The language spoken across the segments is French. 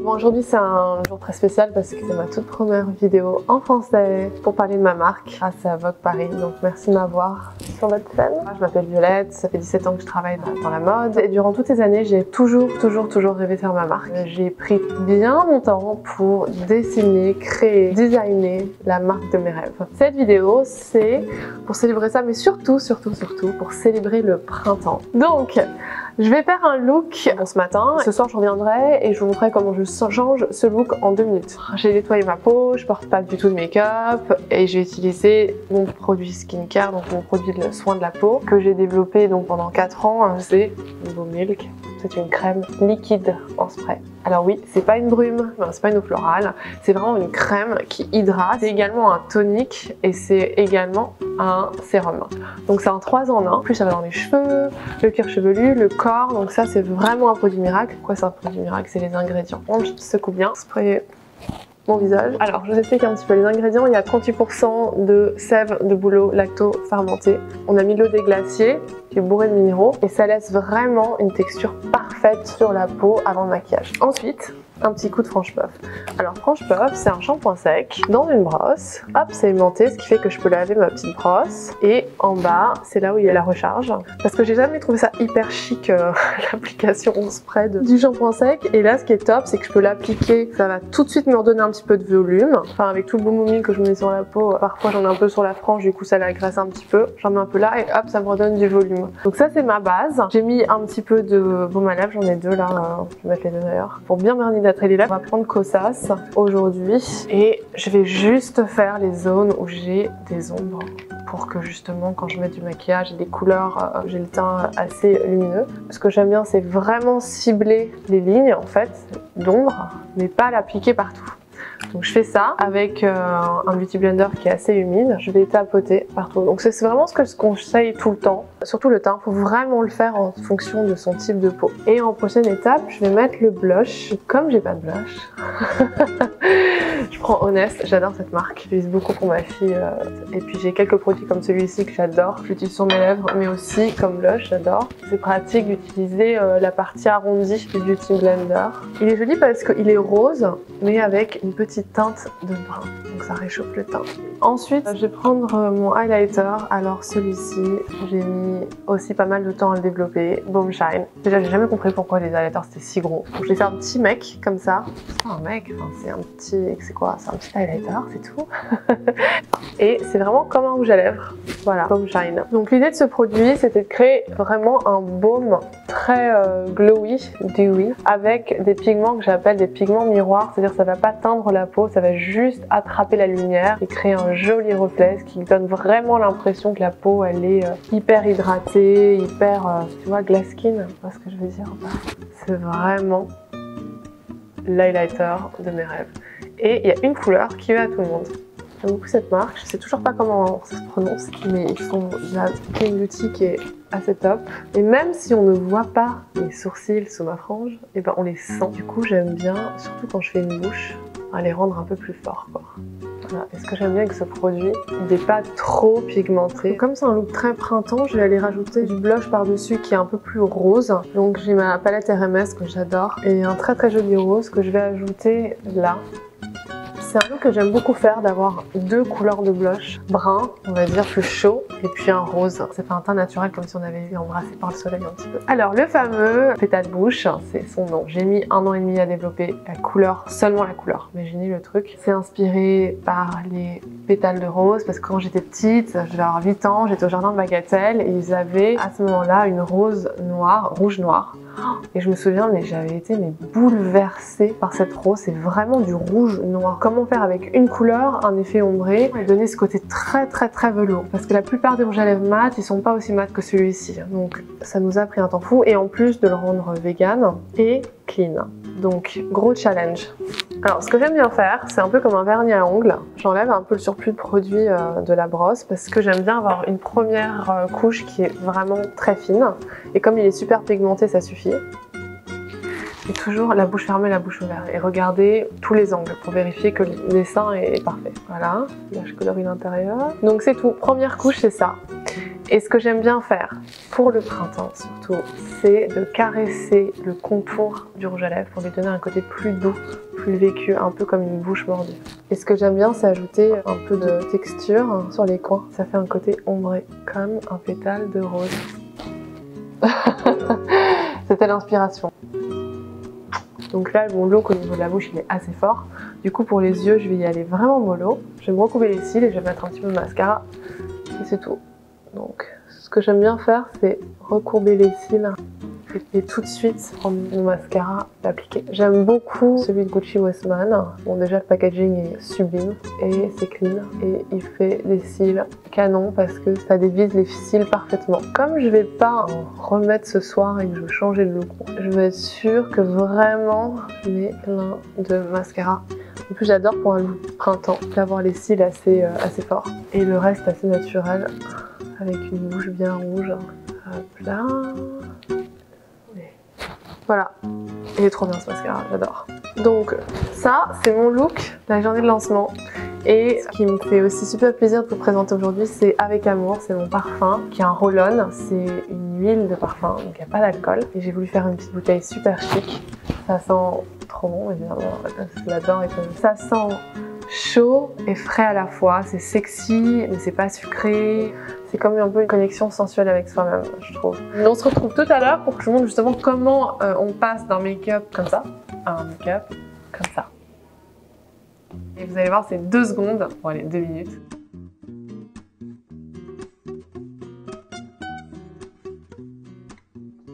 Bon, aujourd'hui c'est un jour très spécial parce que c'est ma toute première vidéo en français pour parler de ma marque grâce à Vogue Paris, donc merci de m'avoir sur votre chaîne. Je m'appelle Violette, ça fait 17 ans que je travaille dans la mode et durant toutes ces années j'ai toujours rêvé de faire ma marque. J'ai pris bien mon temps pour dessiner, créer, designer la marque de mes rêves. Cette vidéo c'est pour célébrer ça, mais surtout pour célébrer le printemps. Donc je vais faire un look bon, ce matin. Ce soir je reviendrai et je vous montrerai comment je change ce look en 2 minutes. J'ai nettoyé ma peau, je porte pas du tout de make-up et j'ai utilisé mon produit skincare, donc mon produit de soin de la peau que j'ai développé donc pendant 4 ans, c'est Beau Milk. C'est une crème liquide en spray. Alors oui, c'est pas une brume, c'est pas une eau florale, c'est vraiment une crème qui hydrate. C'est également un tonique et c'est également un sérum. Donc c'est un 3 en 1. Plus ça va dans les cheveux, le cuir chevelu, le corps. Donc ça c'est vraiment un produit miracle. Pourquoi c'est un produit miracle? C'est les ingrédients. On secoue bien, sprayer mon visage. Alors je vous explique un petit peu les ingrédients. Il y a 38% de sève de bouleau lacto fermenté. On a mis l'eau des glaciers qui est bourrée de minéraux et ça laisse vraiment une texture parfaite sur la peau avant le maquillage. Ensuite, un petit coup de franche-puff. Alors franche-puff, c'est un shampoing sec dans une brosse. Hop, c'est aimanté, ce qui fait que je peux laver ma petite brosse. Et en bas, c'est là où il y a la recharge. Parce que j'ai jamais trouvé ça hyper chic, l'application spray du shampoing sec. Et là, ce qui est top, c'est que je peux l'appliquer. Ça va tout de suite me redonner un petit peu de volume. Enfin, avec tout le Beau Milk que je mets sur la peau, parfois j'en ai un peu sur la frange, du coup ça l'agresse un petit peu. J'en mets un peu là et hop, ça me redonne du volume. Donc ça, c'est ma base. J'ai mis un petit peu de baume à lèvres, j'en ai 2 là. Je vais mettre les 2 d'ailleurs. Pour bien garnir les lèvres, on va prendre Kosas aujourd'hui et je vais juste faire les zones où j'ai des ombres pour que justement quand je mets du maquillage et des couleurs, j'ai le teint assez lumineux. Ce que j'aime bien, c'est vraiment cibler les lignes en fait d'ombre, mais pas l'appliquer partout. Donc je fais ça avec un beauty blender qui est assez humide. Je vais tapoter partout. Donc c'est vraiment ce que je conseille tout le temps. Surtout le teint, il faut vraiment le faire en fonction de son type de peau. Et en prochaine étape, je vais mettre le blush. Comme j'ai pas de blush, je prends Honest. J'adore cette marque. J'utilise beaucoup pour ma fille. Et puis j'ai quelques produits comme celui-ci que j'adore. J'utilise sur mes lèvres, mais aussi comme blush, j'adore. C'est pratique d'utiliser la partie arrondie du beauty blender. Il est joli parce qu'il est rose, mais avec une petite teinte de brun, donc ça réchauffe le teint. Ensuite, je vais prendre mon highlighter. Alors celui-ci, j'ai mis aussi pas mal de temps à le développer, Baume Shine. Déjà, j'ai jamais compris pourquoi les highlighters c'était si gros. Donc je vais faire un petit mec comme ça. C'est pas un mec, enfin, c'est un petit, c'est quoi? C'est un petit highlighter, c'est tout. Et c'est vraiment comme un rouge à lèvres. Voilà, Baume Shine. Donc l'idée de ce produit, c'était de créer vraiment un baume très glowy, dewy, avec des pigments que j'appelle des pigments miroirs, c'est-à-dire que ça va pas teindre la peau, ça va juste attraper la lumière et créer un joli reflet, ce qui donne vraiment l'impression que la peau elle est hyper hydratée, hyper, tu vois, glass skin, tu vois ce que je veux dire? C'est vraiment l'highlighter de mes rêves. Et il y a une couleur qui va à tout le monde. J'aime beaucoup cette marque, je sais toujours pas comment ça se prononce, mais ils font de la clean beauty qui est assez top. Et même si on ne voit pas les sourcils sous ma frange, et ben on les sent. Du coup j'aime bien, surtout quand je fais une bouche, à les rendre un peu plus forts quoi. Voilà. Et ce que j'aime bien avec ce produit, il n'est pas trop pigmenté. Donc, comme c'est un look très printemps, je vais aller rajouter du blush par-dessus qui est un peu plus rose. Donc j'ai ma palette RMS que j'adore et un très joli rose que je vais ajouter là. C'est un look que j'aime beaucoup faire, d'avoir 2 couleurs de blush, brun, on va dire plus chaud, et puis un rose. C'est pas un teint naturel comme si on avait été embrassé par le soleil un petit peu. Alors le fameux pétale bouche, c'est son nom. J'ai mis 1 an et demi à développer la couleur, seulement la couleur. Imaginez le truc. C'est inspiré par les pétales de rose, parce que quand j'étais petite, je devais avoir 8 ans, j'étais au jardin de Bagatelle, et ils avaient à ce moment-là une rose noire, rouge noir. Et je me souviens, mais j'avais été bouleversée par cette rose. C'est vraiment du rouge noir. Comment faire avec une couleur, un effet ombré et donner ce côté très velours. Parce que la plupart des rouges à lèvres mat, ils sont pas aussi mat que celui-ci. Donc ça nous a pris un temps fou. Et en plus de le rendre vegan et clean. Donc gros challenge. Alors ce que j'aime bien faire, c'est un peu comme un vernis à ongles. J'enlève un peu le surplus de produit de la brosse parce que j'aime bien avoir une première couche qui est vraiment très fine. Et comme il est super pigmenté, ça suffit. Et toujours la bouche fermée, la bouche ouverte. Et regardez tous les angles pour vérifier que le dessin est parfait. Voilà, là je colorie l'intérieur. Donc c'est tout. Première couche, c'est ça. Et ce que j'aime bien faire, pour le printemps surtout, c'est de caresser le contour du rouge à lèvres pour lui donner un côté plus doux, plus vécu, un peu comme une bouche mordue. Et ce que j'aime bien, c'est ajouter un peu de texture sur les coins. Ça fait un côté ombré, comme un pétale de rose. C'était l'inspiration. Donc là, mon look au niveau de la bouche, il est assez fort. Du coup, pour les yeux, je vais y aller vraiment mollo. Je vais me recouper les cils et je vais mettre un petit peu de mascara. Et c'est tout. Donc, ce que j'aime bien faire, c'est recourber les cils et tout de suite prendre mon mascara et l'appliquer. J'aime beaucoup celui de Gucci Westman. Bon, déjà, le packaging est sublime et c'est clean. Et il fait des cils canon parce que ça dévise les cils parfaitement. Comme je vais pas en remettre ce soir et que je veux changer de look, je veux être sûre que vraiment je mets plein de mascara. En plus, j'adore pour un look printemps d'avoir les cils assez forts et le reste assez naturel avec une bouche bien rouge. Hop là. Voilà, il est trop bien ce mascara, j'adore. Donc ça, c'est mon look, la journée de lancement. Et ce qui me fait aussi super plaisir de vous présenter aujourd'hui, c'est Avec Amour, c'est mon parfum, qui est un roll-on, c'est une huile de parfum, donc il n'y a pas d'alcool. Et j'ai voulu faire une petite bouteille super chic, ça sent trop bon évidemment, là-dedans. Ça sent chaud et frais à la fois, c'est sexy, mais c'est pas sucré. C'est comme un peu une connexion sensuelle avec soi-même, je trouve. On se retrouve tout à l'heure pour que je vous montre justement comment on passe d'un make-up comme ça à un make-up comme ça. Et vous allez voir, c'est 2 secondes. Bon allez, 2 minutes.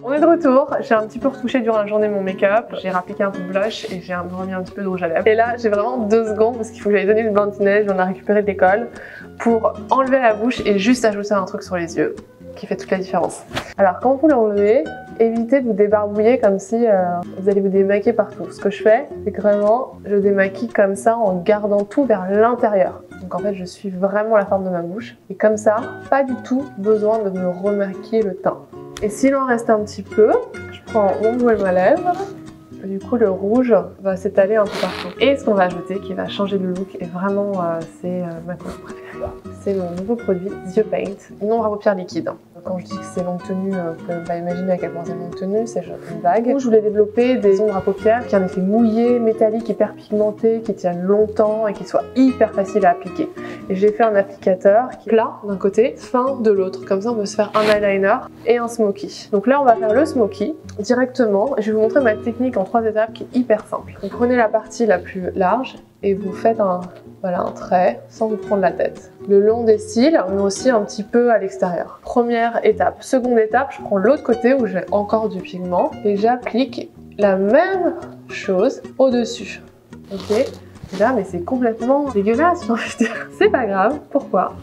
On est de retour, j'ai un petit peu retouché durant la journée mon make-up, j'ai appliqué un peu de blush et j'ai remis un petit peu de rouge à lèvres. Et là j'ai vraiment 2 secondes parce qu'il faut que j'aille donner le bain de neige, j'en ai récupéré de l'école pour enlever la bouche et juste ajouter un truc sur les yeux qui fait toute la différence. Alors quand vous l'enlevez, évitez de vous débarbouiller comme si vous allez vous démaquiller partout. Ce que je fais, c'est que vraiment je démaquille comme ça en gardant tout vers l'intérieur. Donc en fait je suis vraiment la forme de ma bouche et comme ça, pas du tout besoin de me remaquiller le teint. Et s'il en reste un petit peu, je prends mon baume à lèvres. Du coup, le rouge va s'étaler un peu partout. Et ce qu'on va ajouter, qui va changer le look, et vraiment, c'est ma couleur préférée. C'est mon nouveau produit, The Paint, une ombre à paupières liquide. Quand je dis que c'est longue tenue, vous pouvez pas imaginer à quel point c'est longue tenue, c'est une blague. Je voulais développer des ombres à paupières qui ont un effet mouillé, métallique, hyper pigmenté, qui tiennent longtemps et qui soient hyper faciles à appliquer. Et j'ai fait un applicateur qui est plat d'un côté, fin de l'autre. Comme ça, on peut se faire un eyeliner et un smoky. Donc là, on va faire le smoky directement. Je vais vous montrer ma technique en 3 étapes qui est hyper simple. Donc prenez la partie la plus large et vous faites un trait sans vous prendre la tête. Le long des cils, mais aussi un petit peu à l'extérieur. Première étape. Seconde étape, je prends l'autre côté où j'ai encore du pigment et j'applique la même chose au-dessus. Ok? Là, mais c'est complètement dégueulasse, j'ai envie de dire. C'est pas grave. Pourquoi?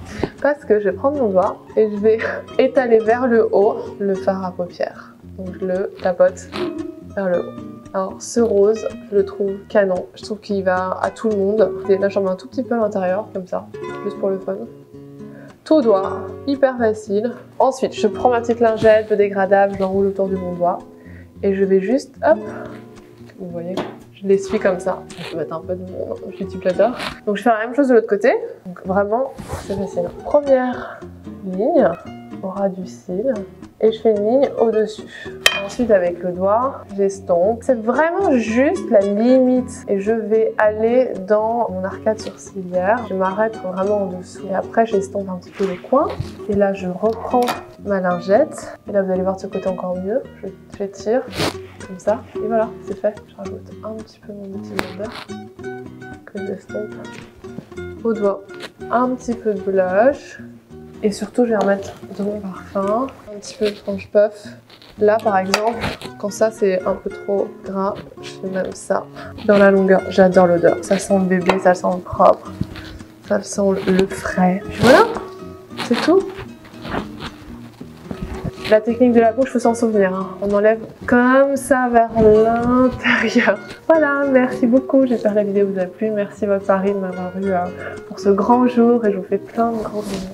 Parce que je vais prendre mon doigt et je vais étaler vers le haut le fard à paupières. Donc je le tapote vers le haut. Alors ce rose, je le trouve canon. Je trouve qu'il va à tout le monde. Et là, j'en mets un tout petit peu à l'intérieur, comme ça, juste pour le fun. Tout doigt, hyper facile. Ensuite, je prends ma petite lingette biodégradable, je l'enroule autour de mon doigt. Et je vais juste, hop, vous voyez, je l'essuie comme ça. Je peux mettre un peu de mon beauty platter. Donc je fais la même chose de l'autre côté. Donc vraiment, c'est facile. Première ligne au ras du cil. Et je fais une ligne au-dessus. Ensuite, avec le doigt, j'estompe. C'est vraiment juste la limite. Et je vais aller dans mon arcade sourcilière. Je m'arrête vraiment en dessous. Et après, j'estompe un petit peu les coins. Et là, je reprends ma lingette. Et là, vous allez voir de ce côté encore mieux. J'étire comme ça. Et voilà, c'est fait. Je rajoute un petit peu mon petit blender que j'estompe au doigt. Un petit peu de blush. Et surtout, je vais remettre de mon parfum, un petit peu quand je puff. Là, par exemple, quand ça c'est un peu trop gras, je fais même ça dans la longueur. J'adore l'odeur. Ça sent le bébé, ça sent le propre, ça sent le frais. Puis voilà, c'est tout. La technique de la bouche, il faut s'en souvenir. Hein. On enlève comme ça vers l'intérieur. Voilà, merci beaucoup. J'espère que la vidéo vous a plu. Merci votre Paris de m'avoir eu pour ce grand jour et je vous fais plein de grands bisous.